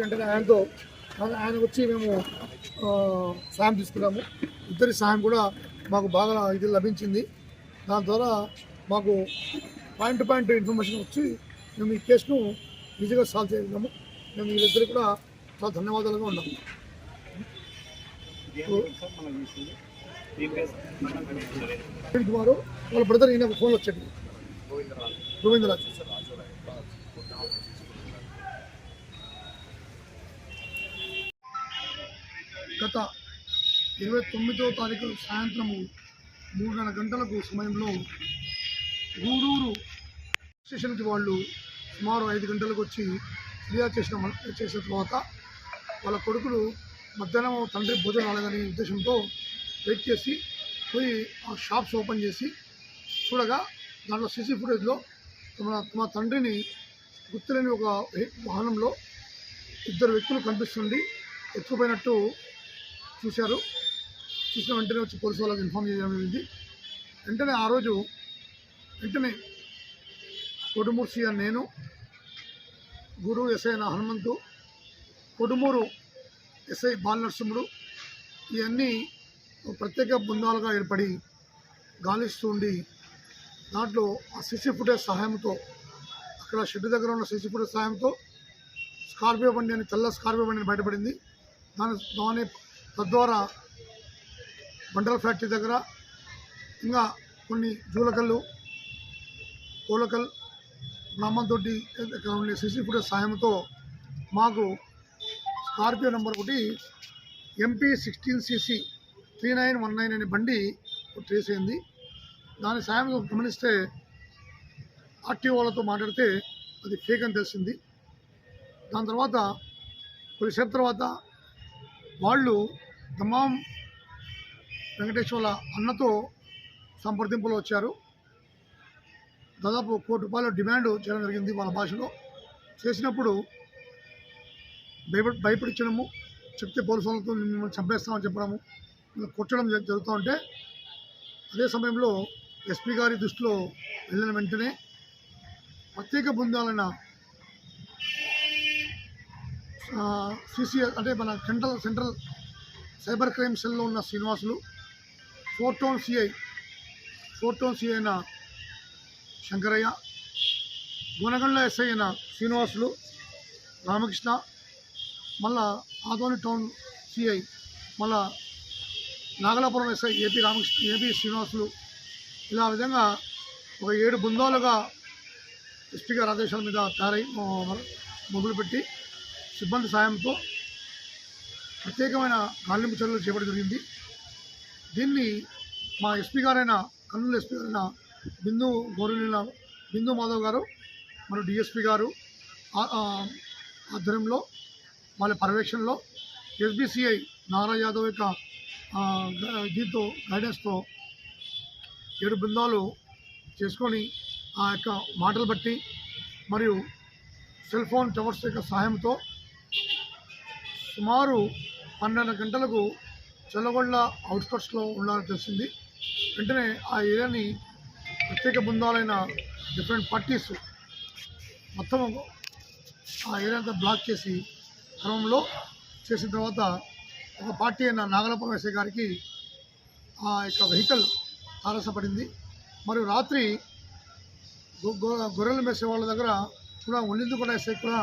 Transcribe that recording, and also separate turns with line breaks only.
వెంటనే ఆయన వచ్చి మేము సాయం తీసుకున్నాము. ఇద్దరి సహాయం కూడా మాకు బాగా ఇది లభించింది. దాని ద్వారా మాకు పాయింట్ టు పాయింట్ ఇన్ఫర్మేషన్ వచ్చి మేము ఈ కేసును ఈజీగా సాల్వ్ చేయగలిగాము. మేము వీళ్ళిద్దరు కూడా చాలా ధన్యవాదాలుగా ఉన్నాము. కుమారు వాళ్ళ బ్రదర్ ఈయన ఫోన్ వచ్చాడు, గోవిందరాజు. గత 29వ తారీఖు సాయంత్రము 3:30 గంటలకు సమయంలో గూడూరు స్టేషన్కి వాళ్ళు సుమారు 5 గంటలకు వచ్చి ఫిర్యాదు చేసిన తర్వాత వాళ్ళ కొడుకులు మధ్యాహ్నం తండ్రి భోజనం రాలేదనే ఉద్దేశంతో వెయిట్ చేసి పోయి ఆ షాప్స్ ఓపెన్ చేసి చూడగా దాంట్లో సీసీ ఫుటేజ్లో తమ తండ్రిని గుర్తులేని ఒక వాహనంలో ఇద్దరు వ్యక్తులు కనిపిస్తుండి ఎత్తుకుపోయినట్టు చూశారు. చూసిన వెంటనే వచ్చి పోలీసు వాళ్ళకి ఇన్ఫార్మ్ చేయడం జరిగింది. వెంటనే ఆ రోజు కొడుమూరు సిఐ నేను, గూడూరు ఎస్ఐ హనుమంతు, కొడుమూరు ఎస్ఐ బాలనరసింహుడు ఇవన్నీ ప్రత్యేక బృందాలుగా ఏర్పడి గాలిస్తూ ఉండి దాంట్లో ఆ సీసీ ఫుటేజ్ సహాయంతో అక్కడ షెడ్ దగ్గర ఉన్న సీసీ ఫుటేజ్ సహాయంతో స్కార్పియో బండి అని తెల్ల స్కార్పియో బండిని బయటపడింది. తద్వారా బండల ఫ్యాక్టరీ దగ్గర ఇంకా కొన్ని జూలకల్లు, కోలకల్, బ్రాహ్మణతోటి ఉండే సీసీ ఫుటేజ్ సహాయంతో మాకు స్కార్పియో నెంబర్ ఒకటి MP 16cc 3919 అనే బండి ట్రేస్ అయింది. దాని సాయం గమనిస్తే ఆర్టీఓ వాళ్ళతో మాట్లాడితే అది ఫేక్ అని తెలిసింది. దాని తర్వాత కొద్దిసేపు తర్వాత వాళ్ళు దమాం వెంకటేశ్వర్ల అన్నతో సంప్రదింపులో వచ్చారు. దాదాపు ₹1 కోటి డిమాండ్ చేయడం జరిగింది వాళ్ళ భాషలో. చేసినప్పుడు భయపడించడము, చెప్తే పోలీసు వాళ్ళతో మిమ్మల్ని చంపేస్తామని చెప్పడము, కొట్టడం జరుగుతూ ఉంటే అదే సమయంలో ఎస్పీ గారి దృష్టిలో వెళ్ళిన వెంటనే ప్రత్యేక బృందాలైన CCS అంటే మన సెంట్రల్ సైబర్ క్రైమ్ సెల్లో ఉన్న శ్రీనివాసులు, 4 టౌన్ సిఐ అయిన శంకరయ్య, గుణగండ్ల ఎస్ఐ అయిన శ్రీనివాసులు, రామకృష్ణ, మళ్ళా ఆదోని టౌన్ సిఐ మళ్ళా నాగలాపురం ఎస్ఐ ఏపీ శ్రీనివాసులు, ఇలా విధంగా ఒక 7 బృందాలుగా ఎస్పీ గారి ఆదేశాల మీద మొదలుపెట్టి సిబ్బంది సాయంతో ప్రత్యేకమైన గాలింపు చర్యలు చేపట్టడం జరిగింది. దీన్ని మా ఎస్పీ గారైన కర్నూలు ఎస్పీ గారైన బిందు మాధవ్ గారు మరియు డిఎస్పీ గారు ఆధ్వర్యంలో వాళ్ళ పర్యవేక్షణలో SBCI నారా యాదవ్ యొక్క దీంతో గైడెన్స్తో 7 బృందాలు చేసుకొని ఆ యొక్క మాటలు బట్టి మరియు సెల్ ఫోన్ టవర్స్ యొక్క సహాయంతో సుమారు 12 గంటలకు చెల్లగొండ అవుట్స్కట్స్లో ఉండాలని తెలిసింది. వెంటనే ఆ ఏరియాని ప్రత్యేక బృందాలైన డిఫరెంట్ పార్టీస్ మొత్తం ఆ ఏరియా అంతా బ్లాక్ చేసి క్రమంలో చేసిన తర్వాత ఒక పార్టీ అయిన నాగలాపురం ఎస్ఐ గారికి ఆ యొక్క వెహికల్ తారసపడింది. మరియు రాత్రి గొర్రెలు మేసే వాళ్ళ దగ్గర కూడా ఒళ్ళిందు కూడా ఎస్ఐ కూడా